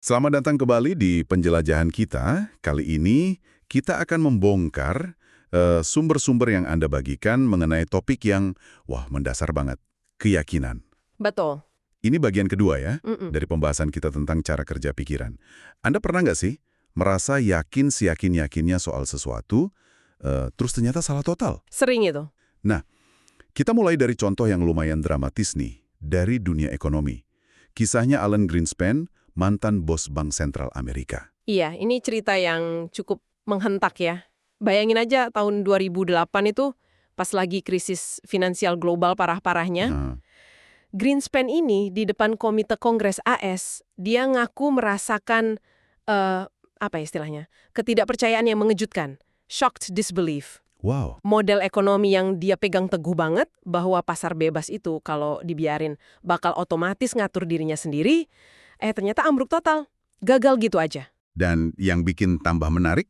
Selamat datang kembali di penjelajahan kita. Kali ini kita akan membongkar sumber-sumber yang Anda bagikan mengenai topik yang, wah, mendasar banget. Keyakinan. Betul. Ini bagian kedua ya, Mm-mm. dari pembahasan kita tentang cara kerja pikiran. Anda pernah nggak sih merasa yakin seyakin-yakinnya soal sesuatu, terus ternyata salah total? Sering itu. Nah, kita mulai dari contoh yang lumayan dramatis nih, dari dunia ekonomi. Kisahnya Alan Greenspan, mantan bos Bank Sentral Amerika. Iya, ini cerita yang cukup menghentak ya. Bayangin aja tahun 2008 itu pas lagi krisis finansial global parah-parahnya. Nah, Greenspan ini di depan Komite Kongres AS, dia ngaku merasakan, apa istilahnya, ketidakpercayaan yang mengejutkan. Shocked disbelief. wow, Model ekonomi yang dia pegang teguh banget bahwa pasar bebas itu kalau dibiarin bakal otomatis ngatur dirinya sendiri, ternyata ambruk total. Gagal gitu aja. dan yang bikin tambah menarik,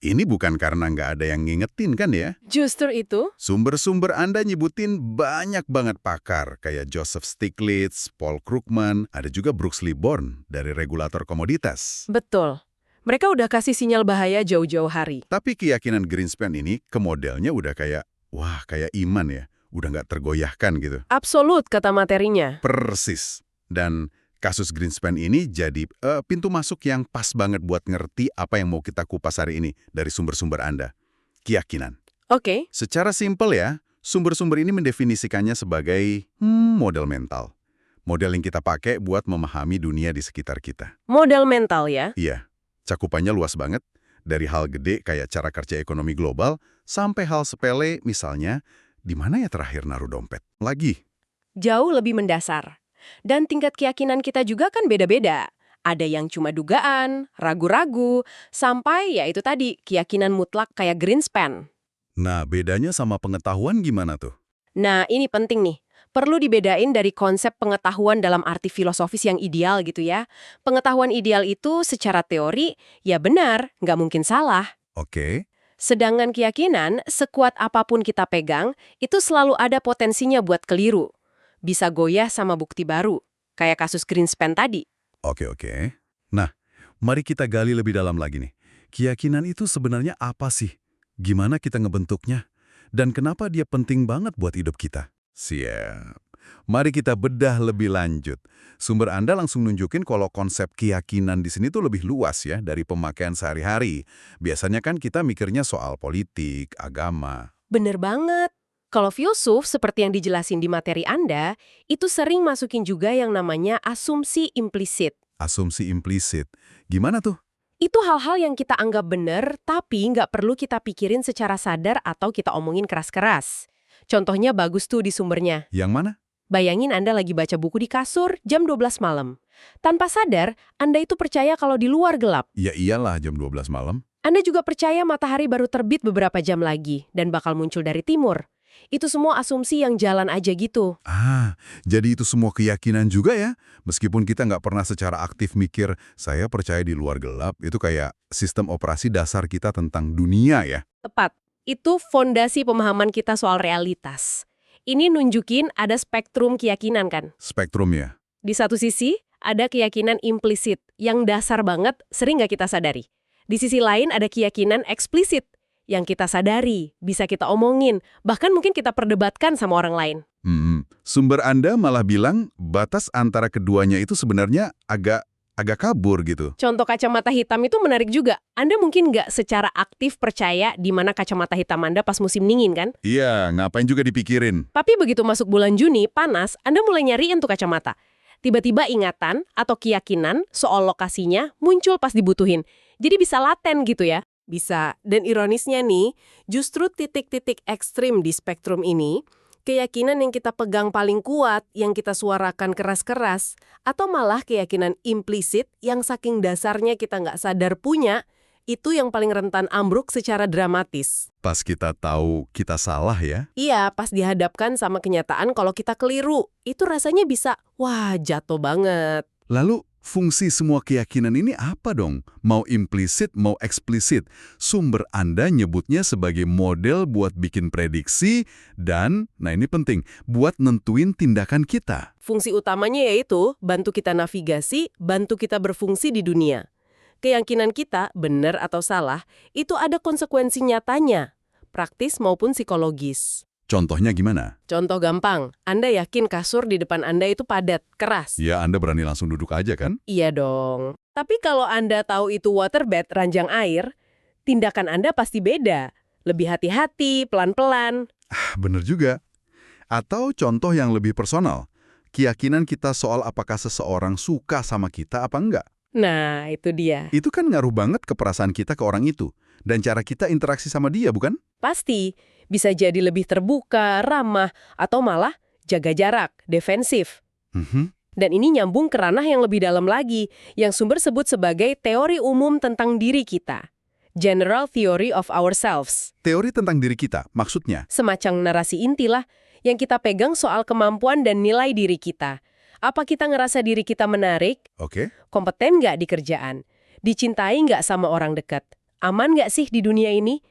ini bukan karena nggak ada yang ngingetin kan ya? Justru itu, Sumber-sumber Anda nyebutin banyak banget pakar, kayak Joseph Stiglitz, Paul Krugman, ada juga Brooks Liborn dari regulator komoditas. betul. Mereka udah kasih sinyal bahaya jauh-jauh hari. Tapi keyakinan Greenspan ini ke modelnya udah kayak, wah, kayak iman ya, udah nggak tergoyahkan gitu. Absolut kata materinya. Persis. Dan kasus Greenspan ini jadi pintu masuk yang pas banget buat ngerti apa yang mau kita kupas hari ini dari sumber-sumber Anda. Keyakinan. Oke, Secara simpel ya, sumber-sumber ini mendefinisikannya sebagai model mental. Model yang kita pakai buat memahami dunia di sekitar kita. model mental ya. Iya, cakupannya luas banget. Dari hal gede kayak cara kerja ekonomi global, sampai hal sepele misalnya, di mana ya terakhir naruh dompet? Lagi. Jauh lebih mendasar. Dan tingkat keyakinan kita juga kan beda-beda. Ada yang cuma dugaan, ragu-ragu, sampai ya itu tadi, keyakinan mutlak kayak Greenspan. Nah, bedanya sama pengetahuan gimana tuh? Nah, ini penting nih. Perlu dibedain dari konsep pengetahuan dalam arti filosofis yang ideal gitu ya. Pengetahuan ideal itu secara teori, ya benar, nggak mungkin salah. Oke. Sedangkan keyakinan, sekuat apapun kita pegang, itu selalu ada potensinya buat keliru. Bisa goyah sama bukti baru, kayak kasus Greenspan tadi. Oke. Nah, mari kita gali lebih dalam lagi nih. Keyakinan itu sebenarnya apa sih? Gimana kita ngebentuknya? Dan kenapa dia penting banget buat hidup kita? Siap. Mari kita bedah lebih lanjut. Sumber Anda langsung nunjukin kalau konsep keyakinan di sini tuh lebih luas ya dari pemakaian sehari-hari. Biasanya kan kita mikirnya soal politik, agama. Bener banget. Kalau filsuf, seperti yang dijelasin di materi Anda, itu sering masukin juga yang namanya asumsi implisit. Asumsi implisit. Gimana tuh? Itu hal-hal yang kita anggap benar, tapi nggak perlu kita pikirin secara sadar atau kita omongin keras-keras. Contohnya bagus tuh di sumbernya. Yang mana? Bayangin Anda lagi baca buku di kasur jam 12 malam. Tanpa sadar, Anda itu percaya kalau di luar gelap. Ya iyalah jam 12 malam. Anda juga percaya matahari baru terbit beberapa jam lagi dan bakal muncul dari timur. Itu semua asumsi yang jalan aja gitu. Ah, jadi itu semua keyakinan juga ya? Meskipun kita nggak pernah secara aktif mikir, saya percaya di luar gelap, itu kayak sistem operasi dasar kita tentang dunia ya? Tepat. Itu fondasi pemahaman kita soal realitas. Ini nunjukin ada spektrum keyakinan kan. Spektrum ya? Di satu sisi, ada keyakinan implisit yang dasar banget, sering nggak kita sadari. Di sisi lain ada keyakinan eksplisit yang kita sadari, bisa kita omongin, bahkan mungkin kita perdebatkan sama orang lain. Sumber Anda malah bilang batas antara keduanya itu sebenarnya agak kabur gitu. Contoh kacamata hitam itu menarik juga. Anda mungkin nggak secara aktif percaya di mana kacamata hitam Anda pas musim dingin kan? Iya, ngapain juga dipikirin. Tapi begitu masuk bulan Juni, panas, Anda mulai nyariin tuh kacamata. Tiba-tiba ingatan atau keyakinan soal lokasinya muncul pas dibutuhin. Jadi bisa laten gitu ya. Bisa. Dan ironisnya nih, justru titik-titik ekstrim di spektrum ini, keyakinan yang kita pegang paling kuat, yang kita suarakan keras-keras, atau malah keyakinan implisit yang saking dasarnya kita nggak sadar punya, itu yang paling rentan ambruk secara dramatis. Pas kita tahu kita salah ya. Iya, pas dihadapkan sama kenyataan kalau kita keliru, itu rasanya bisa, wah jatuh banget. Lalu Fungsi semua keyakinan ini apa dong? Mau implisit, mau eksplisit. Sumber Anda nyebutnya sebagai model buat bikin prediksi dan, nah ini penting, buat nentuin tindakan kita. Fungsi utamanya yaitu bantu kita navigasi, bantu kita berfungsi di dunia. Keyakinan kita, benar atau salah, itu ada konsekuensi nyatanya, praktis maupun psikologis. Contohnya gimana? Contoh gampang, Anda yakin kasur di depan Anda itu padat, keras? Ya, Anda berani langsung duduk aja kan? Iya dong. Tapi kalau Anda tahu itu waterbed, ranjang air, tindakan Anda pasti beda. Lebih hati-hati, pelan-pelan. Bener juga. Atau contoh yang lebih personal, keyakinan kita soal apakah seseorang suka sama kita apa enggak. Nah, itu dia. Itu kan ngaruh banget ke perasaan kita ke orang itu. Dan cara kita interaksi sama dia, bukan? Pasti. Bisa jadi lebih terbuka, ramah, atau malah jaga jarak, defensif. Dan ini nyambung ke ranah yang lebih dalam lagi, yang sumber sebut sebagai teori umum tentang diri kita. General Theory of Ourselves. Teori tentang diri kita, maksudnya? Semacam narasi intilah yang kita pegang soal kemampuan dan nilai diri kita. Apa kita ngerasa diri kita menarik? Oke. Kompeten nggak di kerjaan? Dicintai nggak sama orang dekat? Aman nggak sih di dunia ini?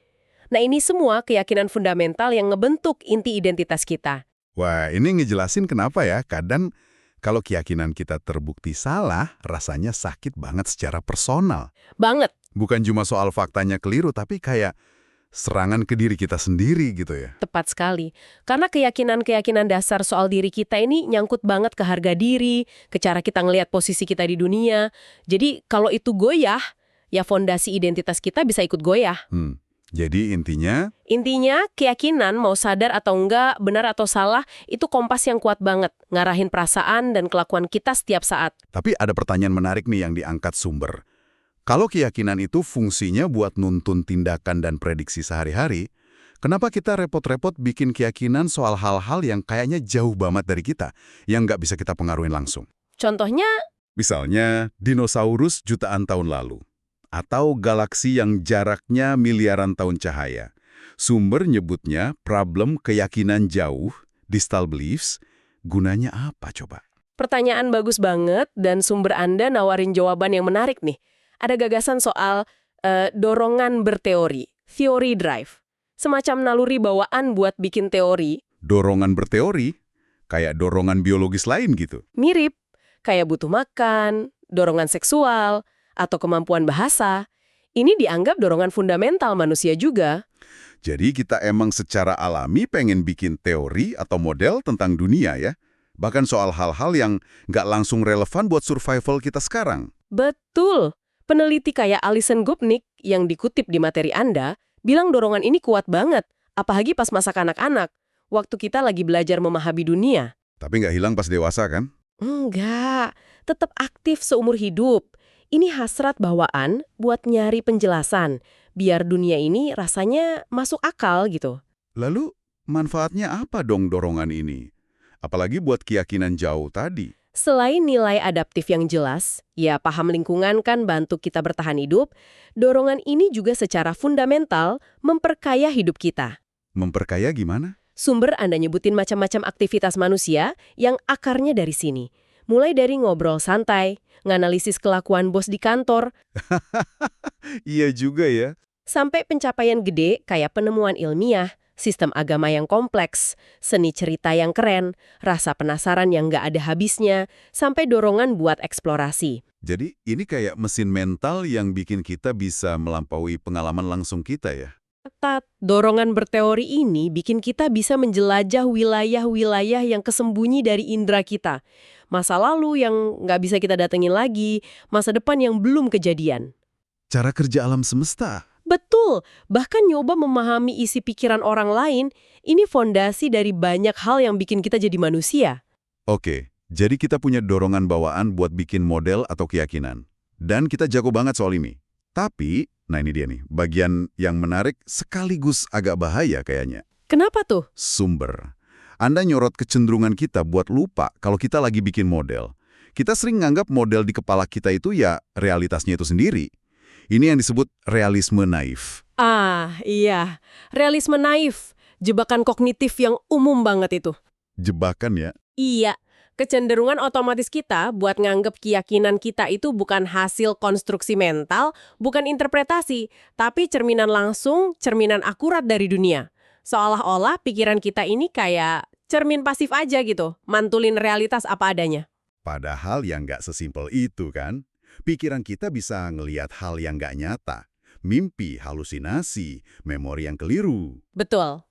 Nah, ini semua keyakinan fundamental yang ngebentuk inti identitas kita. Wah, ini ngejelasin kenapa ya, kadang kalau keyakinan kita terbukti salah, rasanya sakit banget secara personal. Banget. Bukan cuma soal faktanya keliru, tapi kayak serangan ke diri kita sendiri gitu ya. Tepat sekali. Karena keyakinan-keyakinan dasar soal diri kita ini nyangkut banget ke harga diri, ke cara kita ngelihat posisi kita di dunia. Jadi kalau itu goyah, ya fondasi identitas kita bisa ikut goyah. Jadi intinya, keyakinan mau sadar atau enggak, benar atau salah, itu kompas yang kuat banget, ngarahin perasaan dan kelakuan kita setiap saat. tapi ada pertanyaan menarik nih yang diangkat sumber. Kalau keyakinan itu fungsinya buat nuntun tindakan dan prediksi sehari-hari, kenapa kita repot-repot bikin keyakinan soal hal-hal yang kayaknya jauh banget dari kita, yang nggak bisa kita pengaruhin langsung? Contohnya, Misalnya, dinosaurus jutaan tahun lalu. Atau galaksi yang jaraknya miliaran tahun cahaya. Sumber nyebutnya problem keyakinan jauh, distal beliefs. Gunanya apa coba? pertanyaan bagus banget dan sumber Anda nawarin jawaban yang menarik nih. Ada gagasan soal dorongan berteori, theory drive. Semacam naluri bawaan buat bikin teori, Dorongan berteori, kayak dorongan biologis lain gitu. mirip, kayak butuh makan, dorongan seksual, atau kemampuan bahasa. Ini dianggap dorongan fundamental manusia juga. Jadi kita emang secara alami pengen bikin teori atau model tentang dunia ya. Bahkan soal hal-hal yang nggak langsung relevan buat survival kita sekarang. Betul. Peneliti kayak Alison Gopnik yang dikutip di materi Anda, bilang dorongan ini kuat banget, apalagi pas masa kanak-kanak, waktu kita lagi belajar memahami dunia. Tapi nggak hilang pas dewasa kan? Enggak, tetap aktif seumur hidup. Ini hasrat bawaan buat nyari penjelasan, biar dunia ini rasanya masuk akal gitu. Lalu manfaatnya apa dong dorongan ini? Apalagi buat keyakinan jauh tadi. Selain nilai adaptif yang jelas, ya paham lingkungan kan bantu kita bertahan hidup, dorongan ini juga secara fundamental memperkaya hidup kita. Memperkaya gimana? Sumber Anda nyebutin macam-macam aktivitas manusia yang akarnya dari sini. Mulai dari ngobrol santai, nganalisis kelakuan bos di kantor, Iya juga ya. sampai pencapaian gede kayak penemuan ilmiah, sistem agama yang kompleks, seni cerita yang keren, rasa penasaran yang nggak ada habisnya, sampai dorongan buat eksplorasi. Jadi ini kayak mesin mental yang bikin kita bisa melampaui pengalaman langsung kita ya. Dorongan berteori ini bikin kita bisa menjelajah wilayah-wilayah yang kesembunyi dari indera kita. Masa lalu yang nggak bisa kita datengin lagi, masa depan yang belum kejadian. Cara kerja alam semesta. Betul, bahkan nyoba memahami isi pikiran orang lain, ini fondasi dari banyak hal yang bikin kita jadi manusia. Oke, jadi kita punya dorongan bawaan buat bikin model atau keyakinan. Dan kita jago banget soal ini. Tapi, nah ini dia nih, bagian yang menarik sekaligus agak bahaya kayaknya. Kenapa tuh? Sumber. Anda nyorot kecenderungan kita buat lupa kalau kita lagi bikin model. Kita sering nganggap model di kepala kita itu ya realitasnya itu sendiri. Ini yang disebut realisme naif. Ah, iya. Realisme naif. Jebakan kognitif yang umum banget itu. Jebakan ya. Iya. Kecenderungan otomatis kita buat nganggep keyakinan kita itu bukan hasil konstruksi mental, bukan interpretasi, tapi cerminan langsung, cerminan akurat dari dunia. Seolah-olah pikiran kita ini kayak cermin pasif aja gitu, mantulin realitas apa adanya. Padahal yang nggak sesimpel itu kan. Pikiran kita bisa ngelihat hal yang nggak nyata. Mimpi, halusinasi, memori yang keliru. Betul.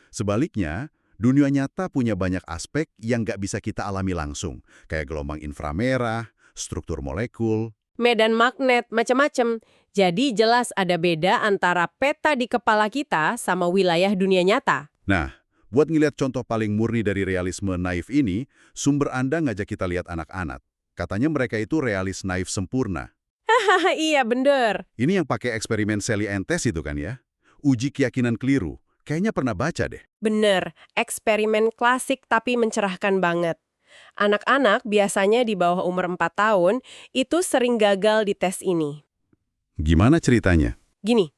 Sebaliknya, dunia nyata punya banyak aspek yang nggak bisa kita alami langsung. Kayak gelombang inframerah, struktur molekul. Medan magnet, macam-macam. Jadi jelas ada beda antara peta di kepala kita sama wilayah dunia nyata. Nah, buat ngeliat contoh paling murni dari realisme naif ini, sumber Anda ngajak kita lihat anak-anak. Katanya mereka itu realis naif sempurna. Hahaha, iya bener. Ini yang pakai eksperimen Sally and Tess itu kan ya? Uji keyakinan keliru. Kayaknya pernah baca deh. Bener, eksperimen klasik tapi mencerahkan banget. Anak-anak biasanya di bawah umur 4 tahun itu sering gagal di tes ini. Gimana ceritanya? Gini,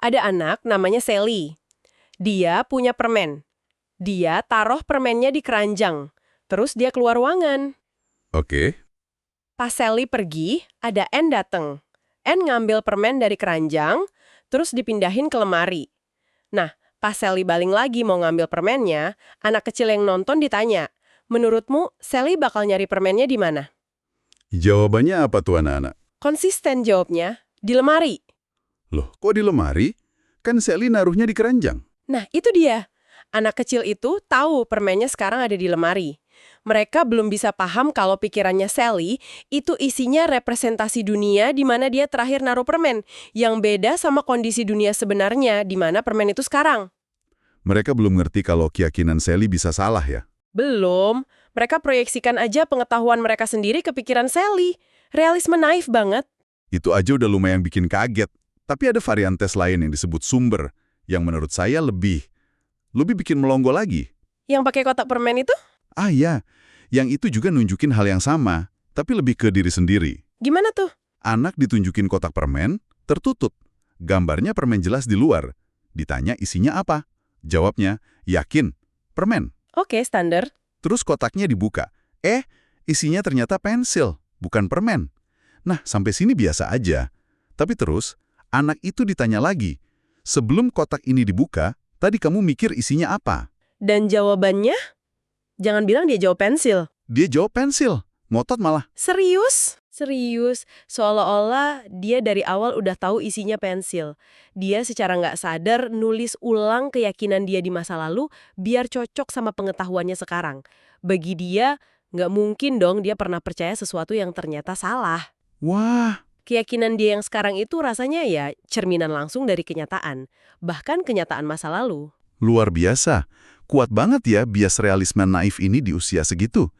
ada anak namanya Sally. Dia punya permen. Dia taruh permennya di keranjang. Terus dia keluar ruangan. Oke. Pas Sally pergi, ada Anne dateng. Anne ngambil permen dari keranjang, terus dipindahin ke lemari. Nah, pas Sally baling lagi mau ngambil permennya, anak kecil yang nonton ditanya, menurutmu Sally bakal nyari permennya di mana? Jawabannya apa tuh anak-anak? Konsisten jawabnya, di lemari. Loh, kok di lemari? Kan Sally naruhnya di keranjang. Nah, itu dia. Anak kecil itu tahu permennya sekarang ada di lemari. Mereka belum bisa paham kalau pikirannya Sally itu isinya representasi dunia di mana dia terakhir naruh permen, yang beda sama kondisi dunia sebenarnya di mana permen itu sekarang. Mereka belum ngerti kalau keyakinan Sally bisa salah ya? Belum. Mereka proyeksikan aja pengetahuan mereka sendiri ke pikiran Sally. Realisme naif banget. Itu aja udah lumayan bikin kaget. Tapi ada varian tes lain yang disebut sumber, yang menurut saya lebih bikin melongo lagi. Yang pakai kotak permen itu? Ah ya, yang itu juga nunjukin hal yang sama, tapi lebih ke diri sendiri. Gimana tuh? Anak ditunjukin kotak permen, tertutup. Gambarnya permen jelas di luar. Ditanya isinya apa? Jawabnya, yakin, permen. Oke, standar. Terus kotaknya dibuka. Isinya ternyata pensil, bukan permen. Nah, sampai sini biasa aja. Tapi terus, anak itu ditanya lagi, sebelum kotak ini dibuka, tadi kamu mikir isinya apa? Dan jawabannya? Jangan bilang dia jawab pensil. Dia jawab pensil, ngotot malah. Serius? Serius. Seolah-olah dia dari awal udah tahu isinya pensil. Dia secara nggak sadar nulis ulang keyakinan dia di masa lalu biar cocok sama pengetahuannya sekarang. Bagi dia, nggak mungkin dong dia pernah percaya sesuatu yang ternyata salah. Wah, Keyakinan dia yang sekarang itu rasanya ya cerminan langsung dari kenyataan. Bahkan kenyataan masa lalu. luar biasa. Kuat banget ya bias realisme naif ini di usia segitu.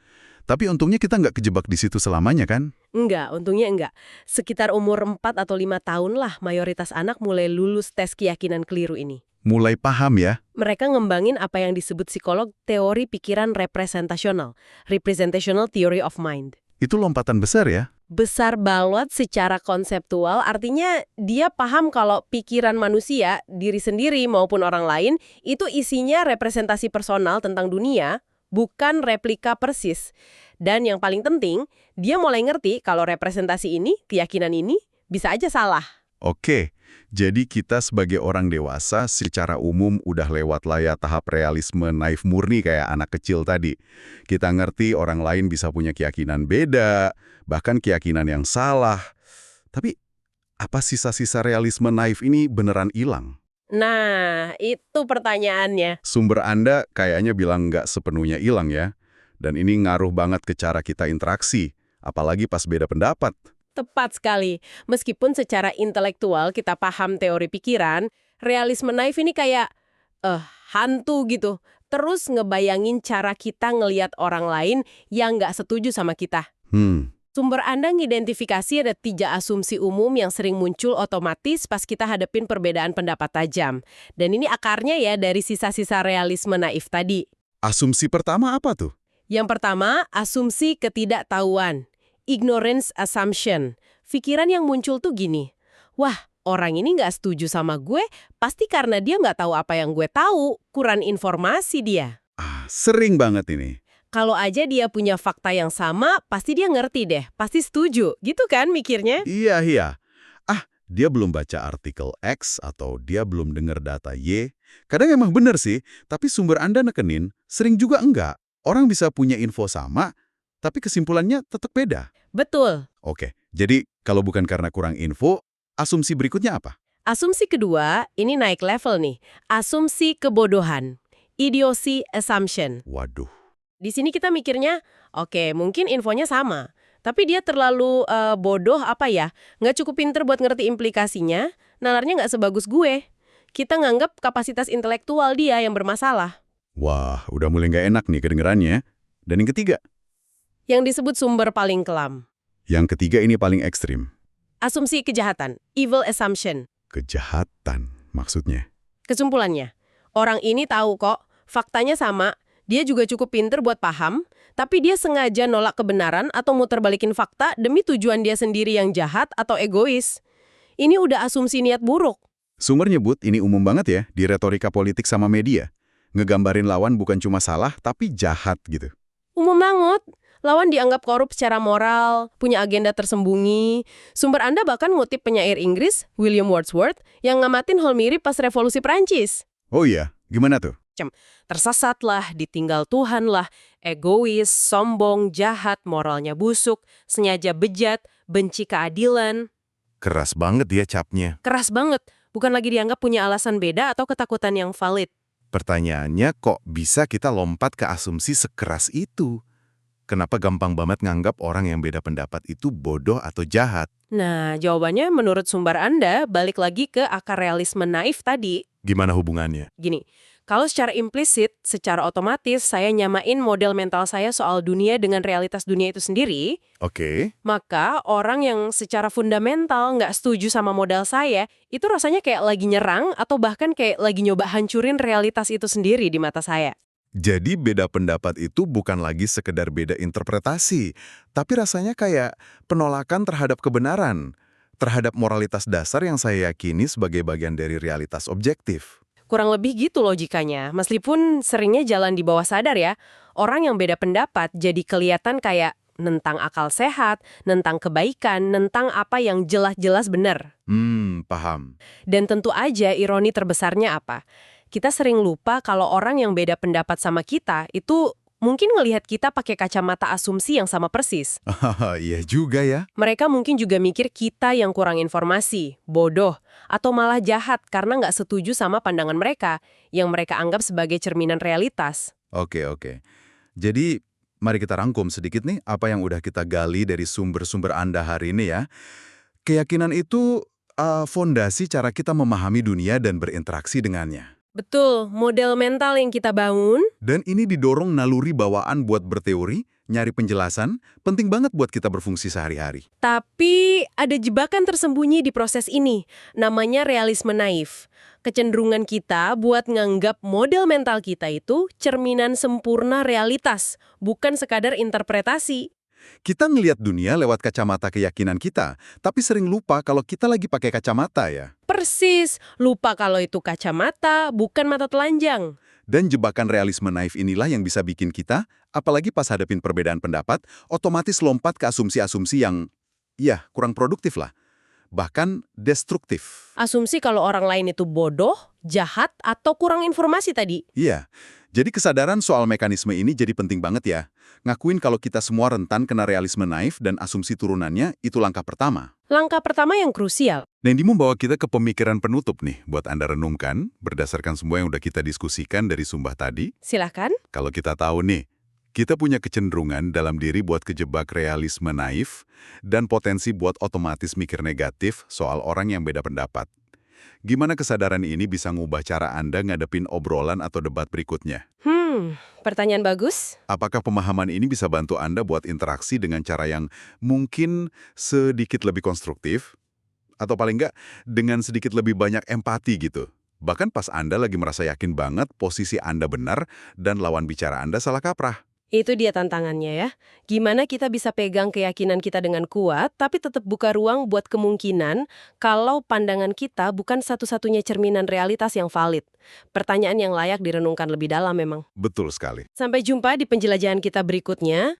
Tapi untungnya kita nggak kejebak di situ selamanya kan? Enggak, untungnya enggak. Sekitar umur 4 atau 5 tahun lah mayoritas anak mulai lulus tes keyakinan keliru ini. Mulai paham ya? Mereka ngembangin apa yang disebut psikolog teori pikiran representasional, representational theory of mind. Itu lompatan besar ya? Besar banget secara konseptual, artinya dia paham kalau pikiran manusia, diri sendiri maupun orang lain, itu isinya representasi personal tentang dunia, bukan replika persis. Dan yang paling penting, dia mulai ngerti kalau representasi ini, keyakinan ini, bisa aja salah. Oke, jadi kita sebagai orang dewasa secara umum udah lewat lah ya tahap realisme naif murni kayak anak kecil tadi. Kita ngerti orang lain bisa punya keyakinan beda, bahkan keyakinan yang salah. Tapi apa sisa-sisa realisme naif ini beneran hilang? Nah, itu pertanyaannya. Sumber Anda kayaknya bilang nggak sepenuhnya hilang ya. Dan ini ngaruh banget ke cara kita interaksi, apalagi pas beda pendapat. Tepat sekali. Meskipun secara intelektual kita paham teori pikiran, realisme naif ini kayak hantu gitu. Terus ngebayangin cara kita ngelihat orang lain yang nggak setuju sama kita. Sumber Anda ngidentifikasi ada 3 asumsi umum yang sering muncul otomatis pas kita hadapin perbedaan pendapat tajam. Dan ini akarnya ya dari sisa-sisa realisme naif tadi. Asumsi pertama apa tuh? Yang pertama, asumsi ketidaktahuan. Ignorance assumption. Pikiran yang muncul tuh gini, wah, orang ini nggak setuju sama gue, pasti karena dia nggak tahu apa yang gue tahu, kurang informasi dia. Sering banget ini. Kalau aja dia punya fakta yang sama, pasti dia ngerti deh, pasti setuju. Gitu kan mikirnya? Iya, iya. Dia belum baca artikel X atau dia belum dengar data Y. Kadang emang bener sih, tapi sumber Anda nekenin, sering juga enggak. Orang bisa punya info sama, tapi kesimpulannya tetap beda. Betul. Oke, jadi kalau bukan karena kurang info, asumsi berikutnya apa? Asumsi kedua, ini naik level nih. Asumsi kebodohan. Idiocy assumption. Waduh. Di sini kita mikirnya, oke, mungkin infonya sama. Tapi dia terlalu bodoh apa ya? Nggak cukup pinter buat ngerti implikasinya, nalarnya nggak sebagus gue. Kita nganggap kapasitas intelektual dia yang bermasalah. Wah, udah mulai nggak enak nih kedengerannya. Dan yang ketiga? Yang disebut sumber paling kelam. Yang ketiga ini paling ekstrim. Asumsi kejahatan, evil assumption. Kejahatan, maksudnya. Kesimpulannya, orang ini tahu kok, faktanya sama, dia juga cukup pinter buat paham, tapi dia sengaja nolak kebenaran atau muter balikin fakta demi tujuan dia sendiri yang jahat atau egois. Ini udah asumsi niat buruk. Sumber nyebut ini umum banget ya di retorika politik sama media. Ngegambarin lawan bukan cuma salah, tapi jahat gitu. Umum banget. Lawan dianggap korup secara moral, punya agenda tersembunyi. Sumber Anda bahkan ngutip penyair Inggris, William Wordsworth, yang ngamatin hal mirip pas revolusi Prancis. Oh iya, gimana tuh? Tersesatlah, ditinggal Tuhanlah, egois, sombong, jahat, moralnya busuk, sengaja bejat, benci keadilan. Keras banget dia capnya. Keras banget, bukan lagi dianggap punya alasan beda atau ketakutan yang valid. Pertanyaannya kok bisa kita lompat ke asumsi sekeras itu? Kenapa gampang banget nganggap orang yang beda pendapat itu bodoh atau jahat? Nah, jawabannya menurut sumber Anda balik lagi ke akar realisme naif tadi. Gimana hubungannya? Gini, kalau secara implisit, secara otomatis saya nyamain model mental saya soal dunia dengan realitas dunia itu sendiri, Oke. maka orang yang secara fundamental nggak setuju sama modal saya, itu rasanya kayak lagi nyerang atau bahkan kayak lagi nyoba hancurin realitas itu sendiri di mata saya. Jadi beda pendapat itu bukan lagi sekedar beda interpretasi, tapi rasanya kayak penolakan terhadap kebenaran, terhadap moralitas dasar yang saya yakini sebagai bagian dari realitas objektif. Kurang lebih gitu logikanya, meskipun seringnya jalan di bawah sadar ya. Orang yang beda pendapat jadi kelihatan kayak nentang akal sehat, nentang kebaikan, nentang apa yang jelas-jelas benar. Paham. Dan tentu aja ironi terbesarnya apa? Kita sering lupa kalau orang yang beda pendapat sama kita itu mungkin ngelihat kita pakai kacamata asumsi yang sama persis. Iya juga ya. Mereka mungkin juga mikir kita yang kurang informasi, bodoh, atau malah jahat karena nggak setuju sama pandangan mereka, yang mereka anggap sebagai cerminan realitas. Oke. Jadi, mari kita rangkum sedikit nih apa yang udah kita gali dari sumber-sumber Anda hari ini ya. Keyakinan itu fondasi cara kita memahami dunia dan berinteraksi dengannya. Betul, model mental yang kita bangun. Dan ini didorong naluri bawaan buat berteori, nyari penjelasan, penting banget buat kita berfungsi sehari-hari. Tapi ada jebakan tersembunyi di proses ini, namanya realisme naif. Kecenderungan kita buat nganggap model mental kita itu cerminan sempurna realitas, bukan sekadar interpretasi. Kita ngelihat dunia lewat kacamata keyakinan kita, tapi sering lupa kalau kita lagi pakai kacamata ya. Persis, lupa kalau itu kacamata, bukan mata telanjang. Dan jebakan realisme naif inilah yang bisa bikin kita, apalagi pas hadapin perbedaan pendapat, otomatis lompat ke asumsi-asumsi yang, ya, kurang produktif lah. Bahkan destruktif. Asumsi kalau orang lain itu bodoh, jahat, atau kurang informasi tadi. Iya, jadi kesadaran soal mekanisme ini jadi penting banget ya. Ngakuin kalau kita semua rentan kena realisme naif dan asumsi turunannya itu langkah pertama. Langkah pertama yang krusial. Dan ini membawa kita ke pemikiran penutup nih, buat Anda renungkan, berdasarkan semua yang udah kita diskusikan dari Sumbah tadi. Silahkan. Kalau kita tahu nih, kita punya kecenderungan dalam diri buat kejebak realisme naif dan potensi buat otomatis mikir negatif soal orang yang beda pendapat. Gimana kesadaran ini bisa ngubah cara Anda ngadepin obrolan atau debat berikutnya? Pertanyaan bagus. Apakah pemahaman ini bisa bantu Anda buat interaksi dengan cara yang mungkin sedikit lebih konstruktif? Atau paling nggak, dengan sedikit lebih banyak empati gitu? Bahkan pas Anda lagi merasa yakin banget posisi Anda benar dan lawan bicara Anda salah kaprah. Itu dia tantangannya ya. Gimana kita bisa pegang keyakinan kita dengan kuat, tapi tetap buka ruang buat kemungkinan kalau pandangan kita bukan satu-satunya cerminan realitas yang valid. Pertanyaan yang layak direnungkan lebih dalam memang. Betul sekali. Sampai jumpa di penjelajahan kita berikutnya.